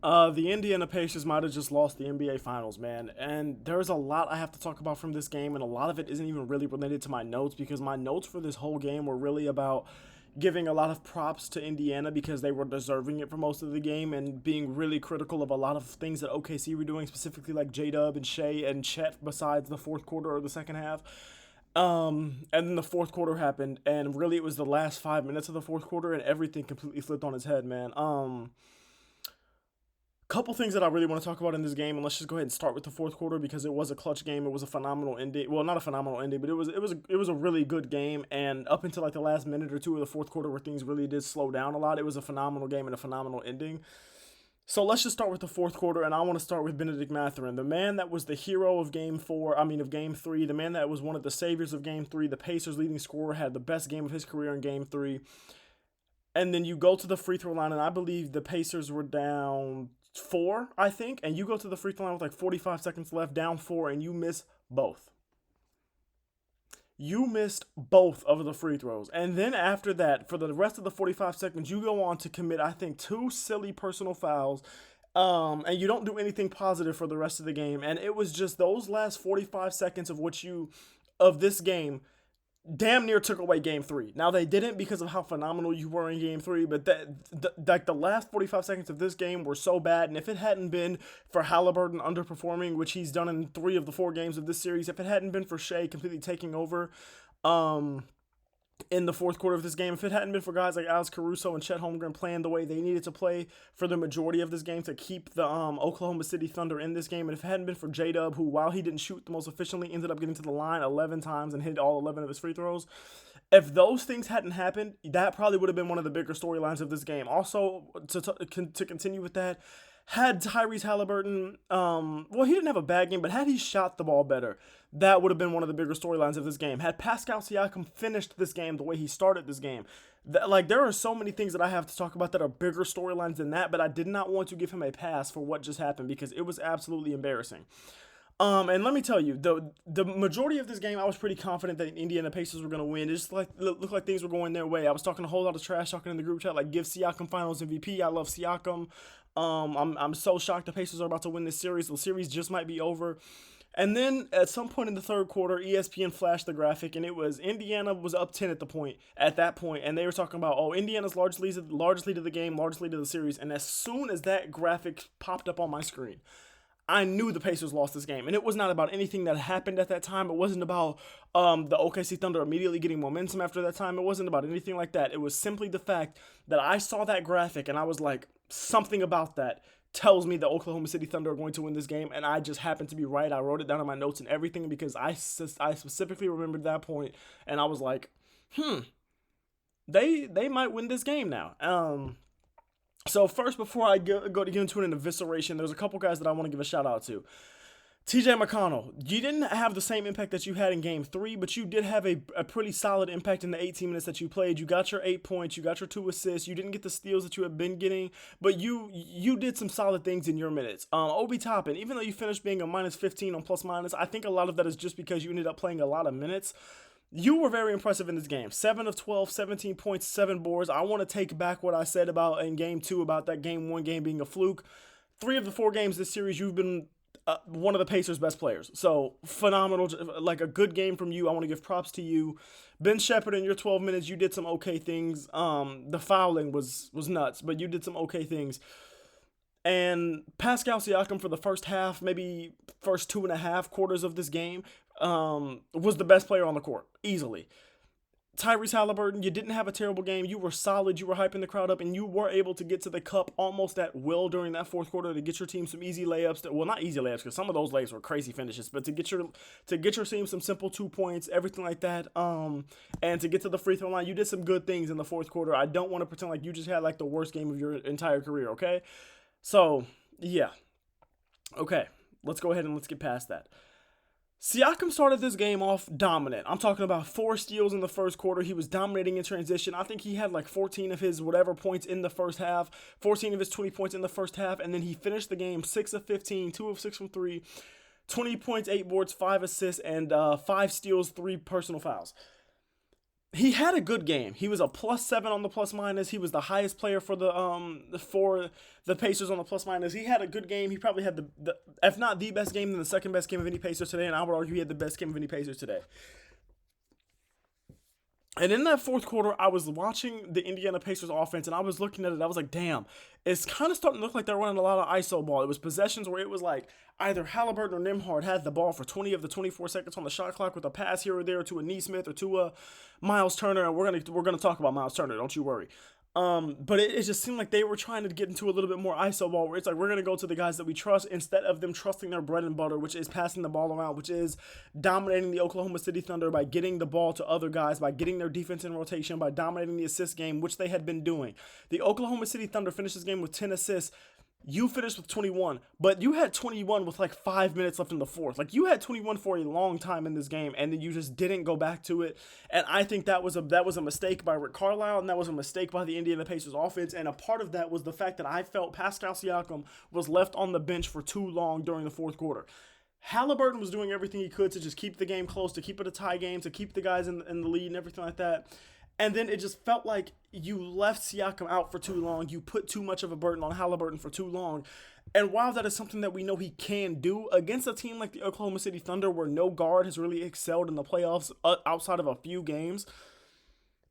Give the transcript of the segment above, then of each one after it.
The Indiana Pacers might have just lost the NBA Finals, man. And there's a lot I have to talk about from this game, and a lot of it isn't even really related to my notes because my notes for this whole game were really about giving a lot of props to Indiana because they were deserving it for most of the game and being really critical of a lot of things that OKC were doing, specifically like J Dub and Shea and Chet, besides the fourth quarter or the second half. And then the fourth quarter happened, and really it was the last 5 minutes of the fourth quarter, and everything completely flipped on its head, man. Couple things that I really want to talk about in this game, and let's just go ahead and start with the fourth quarter because it was a clutch game. It was a phenomenal ending. Well, not a phenomenal ending, but it was a really good game. And up until like the last minute or two of the fourth quarter, where things really did slow down a lot, it was a phenomenal game and a phenomenal ending. So let's just start with the fourth quarter, and I want to start with Benedict Mathurin, the man that was the hero of Game Four. I mean, of Game Three, the man that was one of the saviors of Game Three. The Pacers' leading scorer had the best game of his career in Game Three. And then you go to the free throw line, and I believe the Pacers were down four, I think, and you go to the free throw line with like 45 seconds left, down four, and you miss both. You missed both of the free throws. And then after that, for the rest of the 45 seconds, you go on to commit, I think, two silly personal fouls. And you don't do anything positive for the rest of the game. And it was just those last 45 seconds of this game damn near took away Game Three. Now they didn't because of how phenomenal you were in Game Three, but like the last 45 seconds of this game were so bad. And if it hadn't been for Halliburton underperforming, which he's done in three of the four games of this series, if it hadn't been for Shea completely taking over, um, in the fourth quarter of this game. If it hadn't been for guys like Alex Caruso and Chet Holmgren playing the way they needed to play for the majority of this game to keep the Oklahoma City Thunder in this game, and if it hadn't been for J Dub, who, while he didn't shoot the most efficiently, ended up getting to the line 11 times and hit all 11 of his free throws, if those things hadn't happened, that probably would have been one of the bigger storylines of this game. Also, to continue with that, had Tyrese Halliburton, well, he didn't have a bad game, but had he shot the ball better, that would have been one of the bigger storylines of this game. Had Pascal Siakam finished this game the way he started this game, like, there are so many things that I have to talk about that are bigger storylines than that, but I did not want to give him a pass for what just happened because it was absolutely embarrassing. And let me tell you, the majority of this game, I was pretty confident that Indiana Pacers were going to win. It just like looked like things were going their way. I was talking a whole lot of trash talking in the group chat, like give Siakam Finals MVP. I love Siakam. I'm so shocked the Pacers are about to win this series. The series just might be over. And then at some point in the third quarter, ESPN flashed the graphic, and it was Indiana was up 10 at that point, and they were talking about, oh, Indiana's largest lead of the game, largest lead of the series. And as soon as that graphic popped up on my screen, I knew the Pacers lost this game, and it was not about anything that happened at that time. It wasn't about the OKC Thunder immediately getting momentum after that time. It wasn't about anything like that. It was simply the fact that I saw that graphic, and I was like, something about that tells me the Oklahoma City Thunder are going to win this game, and I just happened to be right. I wrote it down in my notes and everything because I specifically remembered that point, and I was like, they might win this game now. So first, before I go to get into an evisceration, there's a couple guys that I want to give a shout out to. TJ McConnell, you didn't have the same impact that you had in Game 3, but you did have a pretty solid impact in the 18 minutes that you played. You got your 8 points, you got your 2 assists, you didn't get the steals that you have been getting, but you did some solid things in your minutes. Obi Toppin, even though you finished being a minus 15 on plus minus, I think a lot of that is just because you ended up playing a lot of minutes. You were very impressive in this game. 7 of 12, 17 points, 7 boards. I want to take back what I said about in Game 2 about that Game 1 game being a fluke. 3 of the 4 games this series, you've been one of the Pacers' best players. So, phenomenal. Like, a good game from you. I want to give props to you. Ben Shepherd, in your 12 minutes, you did some okay things. The fouling was nuts, but you did some okay things. And Pascal Siakam for the first half, maybe first 2.5 quarters of this game, was the best player on the court, easily. Tyrese Halliburton, you didn't have a terrible game. You were solid. You were hyping the crowd up, and you were able to get to the cup almost at will during that fourth quarter to get your team some easy layups. Well, not easy layups because some of those layups were crazy finishes, but to get your team some simple 2 points, everything like that. And to get to the free throw line, you did some good things in the fourth quarter. I don't want to pretend like you just had like the worst game of your entire career. Okay, so yeah, okay. Let's go ahead and let's get past that. Siakam started this game off dominant. I'm talking about 4 steals in the first quarter. He was dominating in transition. I think he had like 14 of his whatever points in the first half, 14 of his 20 points in the first half, and then he finished the game 6 of 15, 2 of 6 from 3, 20 points, 8 boards, 5 assists, and 5 steals, 3 personal fouls. he had a good game. He was a +7 on the plus minus. He was the highest player for the Pacers on the plus minus. He had a good game. He probably had the if not the best game, then the second best game of any Pacers today, and I would argue he had the best game of any Pacers today. And in that fourth quarter, I was watching the Indiana Pacers offense, and I was looking at it. I was like, damn, it's kind of starting to look like they're running a lot of ISO ball. It was possessions where it was like either Halliburton or Nembhard had the ball for 20 of the 24 seconds on the shot clock with a pass here or there to a Nesmith or to a Miles Turner. And we're gonna talk about Miles Turner, don't you worry. But it just seemed like they were trying to get into a little bit more ISO ball where it's like we're going to go to the guys that we trust instead of them trusting their bread and butter, which is passing the ball around, which is dominating the Oklahoma City Thunder by getting the ball to other guys, by getting their defense in rotation, by dominating the assist game, which they had been doing. The Oklahoma City Thunder finished this game with 10 assists. You finished with 21, but you had 21 with like 5 minutes left in the fourth. Like you had 21 for a long time in this game, and then you just didn't go back to it. And I think that was a mistake by Rick Carlisle, and that was a mistake by the Indiana Pacers offense. And a part of that was the fact that I felt Pascal Siakam was left on the bench for too long during the fourth quarter. Halliburton was doing everything he could to just keep the game close, to keep it a tie game, to keep the guys in the lead and everything like that. And then it just felt like you left Siakam out for too long. You put too much of a burden on Halliburton for too long. And while that is something that we know he can do, against a team like the Oklahoma City Thunder where no guard has really excelled in the playoffs outside of a few games,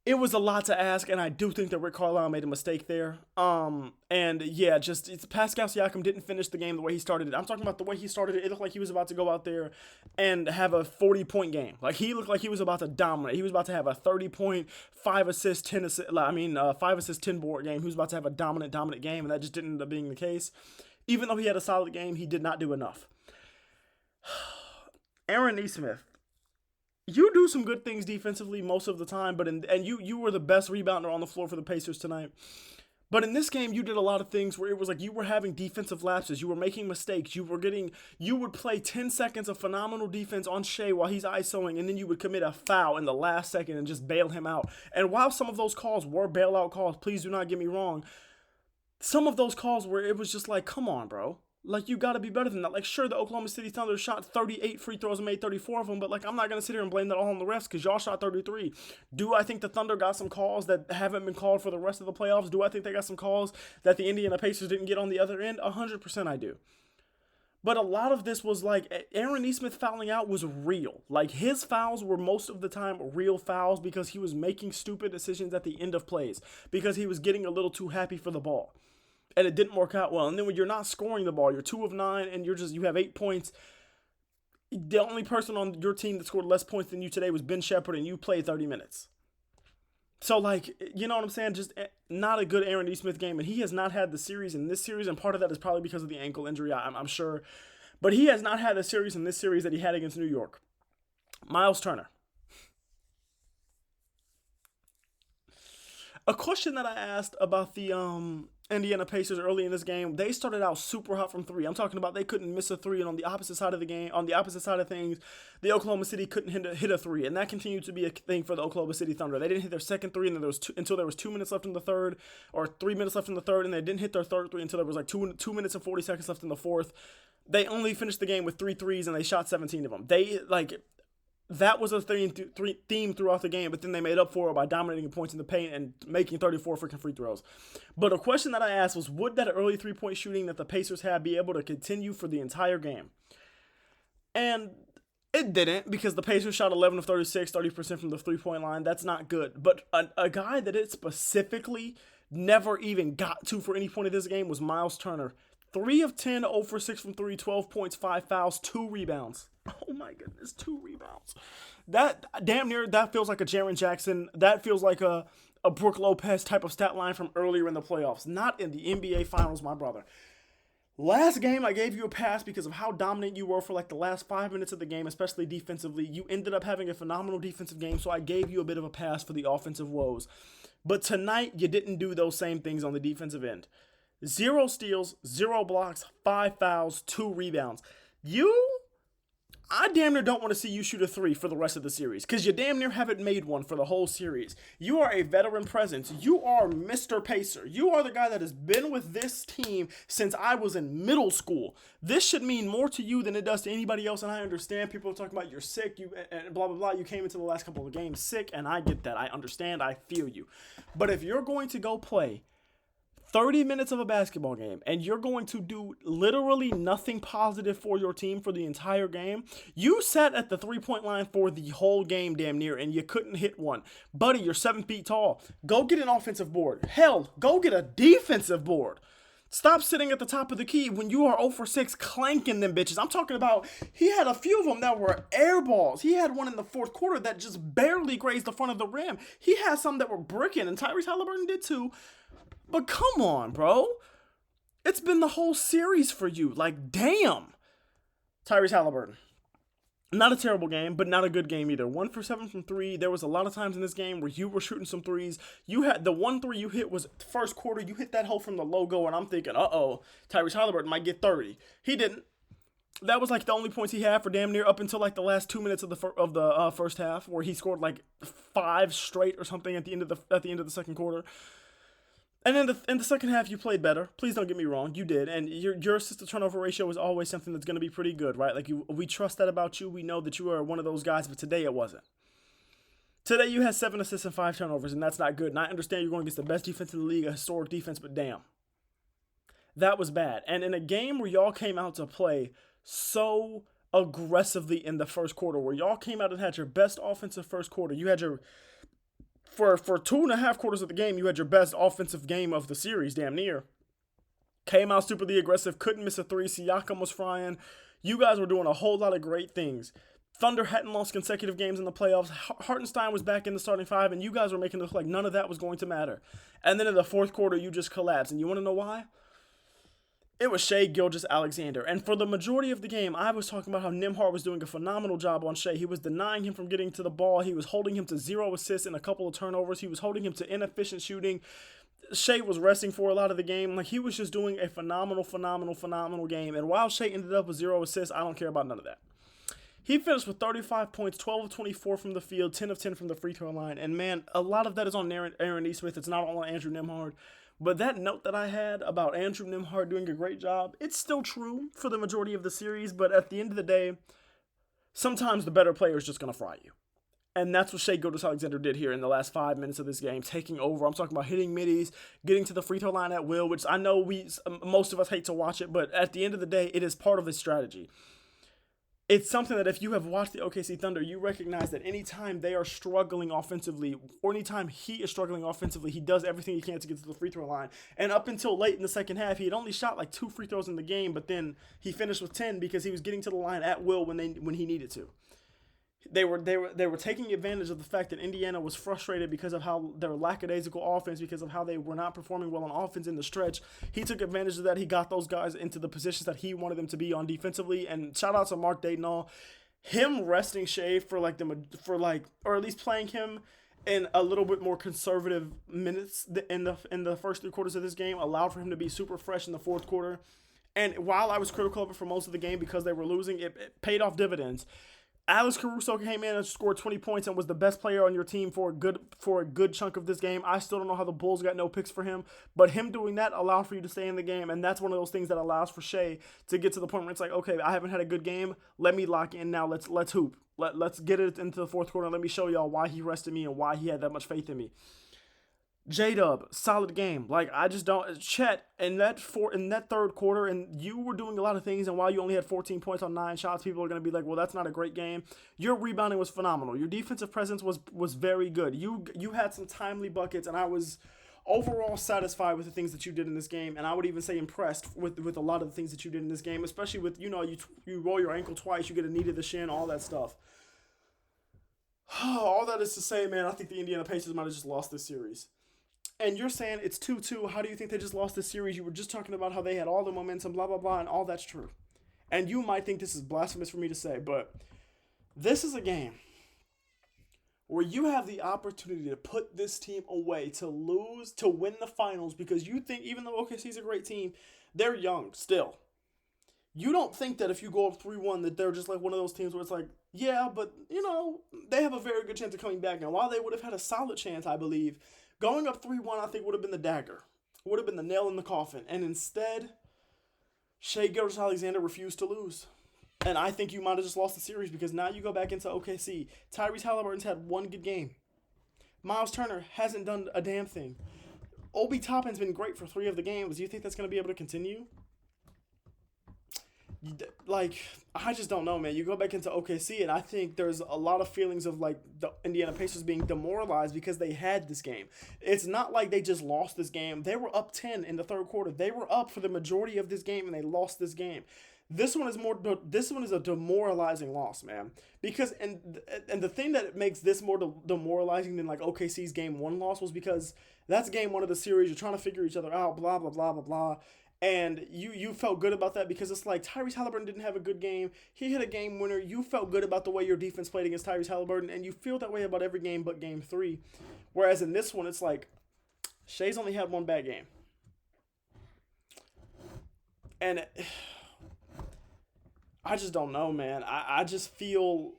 it was a lot to ask, and I do think that Rick Carlisle made a mistake there. And yeah, Pascal Siakam didn't finish the game the way he started it. I'm talking about the way he started it. It looked like he was about to go out there and have a 40-point game. Like he looked like he was about to dominate. He was about to have a 30-point, 5 assist, 10 board game. He was about to have a dominant game, and that just didn't end up being the case. Even though he had a solid game, he did not do enough. Aaron Nesmith. You do some good things defensively most of the time, but you were the best rebounder on the floor for the Pacers tonight. But in this game, you did a lot of things where it was like you were having defensive lapses. You were making mistakes. You would play 10 seconds of phenomenal defense on Shai while he's ISOing, and then you would commit a foul in the last second and just bail him out. And while some of those calls were bailout calls, please do not get me wrong, some of those calls where it was just like, come on, bro. Like, you got to be better than that. Like, sure, the Oklahoma City Thunder shot 38 free throws and made 34 of them, but, like, I'm not going to sit here and blame that all on the refs because y'all shot 33. Do I think the Thunder got some calls that haven't been called for the rest of the playoffs? Do I think they got some calls that the Indiana Pacers didn't get on the other end? 100% I do. But a lot of this was, like, Aaron Nesmith fouling out was real. Like, his fouls were most of the time real fouls because he was making stupid decisions at the end of plays because he was getting a little too happy for the ball. And it didn't work out well. And then when you're not scoring the ball, you're 2 of 9, and you have 8 points. The only person on your team that scored less points than you today was Ben Shepherd, and you played 30 minutes. So, like, you know what I'm saying? Just not a good Aaron Nesmith game, and he has not had the series in this series, and part of that is probably because of the ankle injury, I'm sure. But he has not had the series in this series that he had against New York. Miles Turner. A question that I asked about the Indiana Pacers early in this game, they started out super hot from 3. I'm talking about they couldn't miss a 3, and on the opposite side of the game, on the opposite side of things, the Oklahoma City couldn't hit a 3, and that continued to be a thing for the Oklahoma City Thunder. They didn't hit their second 3 until there was 2 minutes left in the third, or 3 minutes left in the third, and they didn't hit their third 3 until there was like 2 minutes and 40 seconds left in the fourth. They only finished the game with 3 threes, and they shot 17 of them. That was a theme throughout the game, but then they made up for it by dominating points in the paint and making 34 freaking free throws. But a question that I asked was, would that early 3-point shooting that the Pacers had be able to continue for the entire game? And it didn't, because the Pacers shot 11 of 36, 30% from the 3-point line. That's not good. But a guy that it specifically never even got to for any point of this game was Miles Turner. 3 of 10, 0 for 6 from 3, 12 points, 5 fouls, 2 rebounds. Oh my goodness, 2 rebounds. That damn near, that feels like a Jaren Jackson. That feels like a Brook Lopez type of stat line from earlier in the playoffs. Not in the NBA Finals, my brother. Last game, I gave you a pass because of how dominant you were for like the last 5 minutes of the game, especially defensively. You ended up having a phenomenal defensive game, so I gave you a bit of a pass for the offensive woes. But tonight, you didn't do those same things on the defensive end. 0 steals, 0 blocks, 5 fouls, 2 rebounds. You I damn near don't want to see you shoot a three for the rest of the series because you damn near haven't made one for the whole series. You are a veteran presence. You are Mr. Pacer. You are the guy that has been with this team since I was in middle school. This should mean more to you than it does to anybody else, and I understand people are talking about you're sick, you and blah, blah, blah. You came into the last couple of games sick, and I get that. I understand. I feel you. But if you're going to go play 30 minutes of a basketball game and you're going to do literally nothing positive for your team for the entire game, you sat at the 3-point line for the whole game damn near and you couldn't hit one. Buddy, you're 7 feet tall. Go get an offensive board. Hell, go get a defensive board. Stop sitting at the top of the key when you are 0 for 6 clanking them bitches. I'm talking about he had a few of them that were air balls. He had one in the fourth quarter that just barely grazed the front of the rim. He had some that were bricking, and Tyrese Halliburton did too. But come on, bro. It's been the whole series for you. Like, damn. Tyrese Halliburton. Not a terrible game, but not a good game either. 1 for 7 from 3. There was a lot of times in this game where you were shooting some threes. You had the 1 3 you hit was first quarter. You hit that hole from the logo, and I'm thinking, Tyrese Halliburton might get 30. He didn't. That was like the only points he had for damn near up until like the last 2 minutes of the first half, where he scored like 5 straight or something at the end of the second quarter. And then in the second half, you played better. Please don't get me wrong, you did. And your assist-to-turnover ratio is always something that's going to be pretty good, right? Like, we trust that about you. We know that you are one of those guys, but today it wasn't. Today you had 7 assists and 5 turnovers, and that's not good. And I understand you're going against the best defense in the league, a historic defense, but damn. That was bad. And in a game where y'all came out to play so aggressively in the first quarter, where y'all came out and had your best offensive first quarter, you had your... For 2.5 quarters of the game, you had your best offensive game of the series, damn near. Came out stupidly aggressive, couldn't miss a 3. Siakam was frying. You guys were doing a whole lot of great things. Thunder hadn't lost consecutive games in the playoffs. Hartenstein was back in the starting 5, and you guys were making it look like none of that was going to matter. And then in the fourth quarter, you just collapsed. And you want to know why? It was Shai Gilgeous-Alexander. And for the majority of the game, I was talking about how Nembhard was doing a phenomenal job on Shai. He was denying him from getting to the ball. He was holding him to 0 assists and a couple of turnovers. He was holding him to inefficient shooting. Shai was resting for a lot of the game. Like, he was just doing a phenomenal game. And while Shai ended up with 0 assists, I don't care about none of that. He finished with 35 points, 12 of 24 from the field, 10 of 10 from the free throw line. And, man, a lot of that is on Aaron Nesmith. It's not all on Andrew Nembhard. But that note that I had about Andrew Nembhard doing a great job, it's still true for the majority of the series. But at the end of the day, sometimes the better player is just going to fry you. And that's what Shai Gilgeous-Alexander did here in the last 5 minutes of this game, taking over. I'm talking about hitting middies, getting to the free throw line at will, which I know most of us hate to watch it. But at the end of the day, it is part of his strategy. It's something that if you have watched the OKC Thunder, you recognize that anytime they are struggling offensively, or anytime he is struggling offensively, he does everything he can to get to the free throw line. And up until late in the second half, he had only shot like 2 free throws in the game, but then he finished with 10 because he was getting to the line at will when he needed to. They were taking advantage of the fact that Indiana was frustrated because of how their lackadaisical offense, because of how they were not performing well on offense in the stretch. He took advantage of that. He got those guys into the positions that he wanted them to be on defensively. And shout out to Mark Dayton. Him resting Shai or at least playing him in a little bit more conservative minutes in the first 3 quarters of this game allowed for him to be super fresh in the fourth quarter. And while I was critical of it for most of the game because they were losing, it paid off dividends. Alex Caruso came in and scored 20 points and was the best player on your team for a good chunk of this game. I still don't know how the Bulls got no picks for him, but him doing that allowed for you to stay in the game, and that's one of those things that allows for Shai to get to the point where it's like, okay, I haven't had a good game. Let me lock in now. Let's hoop. Let's get it into the fourth quarter. Let me show y'all why he rested me and why he had that much faith in me. J-Dub, solid game. Like, I just don't... Chet, in that third quarter, and you were doing a lot of things, and while you only had 14 points on 9 shots, people are going to be like, well, that's not a great game. Your rebounding was phenomenal. Your defensive presence was very good. You had some timely buckets, and I was overall satisfied with the things that you did in this game, and I would even say impressed with a lot of the things that you did in this game, especially with, you roll your ankle twice, you get a knee to the shin, all that stuff. All that is to say, man, I think the Indiana Pacers might have just lost this series. And you're saying it's 2-2. How do you think they just lost this series? You were just talking about how they had all the momentum, blah, blah, blah, and all that's true. And you might think this is blasphemous for me to say, but this is a game where you have the opportunity to put this team away, to win the finals, because you think, even though OKC is a great team, they're young still. You don't think that if you go up 3-1 that they're just like one of those teams where it's like, yeah, but they have a very good chance of coming back. And while they would have had a solid chance, I believe, going up 3-1 I think would have been the dagger. Would have been the nail in the coffin. And instead, Shai Gilgeous-Alexander refused to lose. And I think you might have just lost the series because now you go back into OKC. Tyrese Halliburton's had one good game. Miles Turner hasn't done a damn thing. Obi Toppin's been great for 3 of the games. Do you think that's going to be able to continue? Like, I just don't know, man. You go back into OKC, and I think there's a lot of feelings of, like, the Indiana Pacers being demoralized because they had this game. It's not like they just lost this game. They were up 10 in the third quarter. They were up for the majority of this game, and they lost this game. This one is a demoralizing loss, man. Because and the thing that makes this more demoralizing than like OKC's game 1 loss was because that's game 1 of the series. You're trying to figure each other out, blah blah blah blah blah. And you felt good about that because it's like Tyrese Halliburton didn't have a good game. He hit a game winner. You felt good about the way your defense played against Tyrese Halliburton, and you feel that way about every game but game 3. Whereas in this one, it's like Shai's only had one bad game. And I just don't know, man. I just feel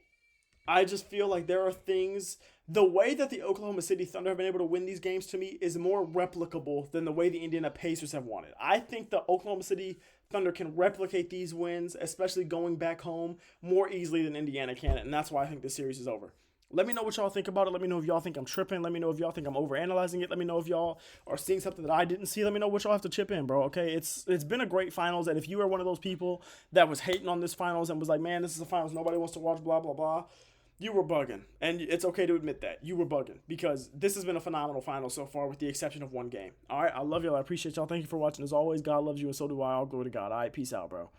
like there are things. The way that the Oklahoma City Thunder have been able to win these games to me is more replicable than the way the Indiana Pacers have won it. I think the Oklahoma City Thunder can replicate these wins, especially going back home, more easily than Indiana can, and that's why I think this series is over. Let me know what y'all think about it. Let me know if y'all think I'm tripping. Let me know if y'all think I'm overanalyzing it. Let me know if y'all are seeing something that I didn't see. Let me know what y'all have to chip in, bro. Okay, it's been a great finals, and if you are one of those people that was hating on this finals and was like, man, this is a finals nobody wants to watch, blah blah blah, you were bugging, and it's okay to admit that you were bugging because this has been a phenomenal final so far, with the exception of one game. All right, I love y'all. I appreciate y'all. Thank you for watching. As always, God loves you, and so do I. All glory to God. All right, peace out, bro.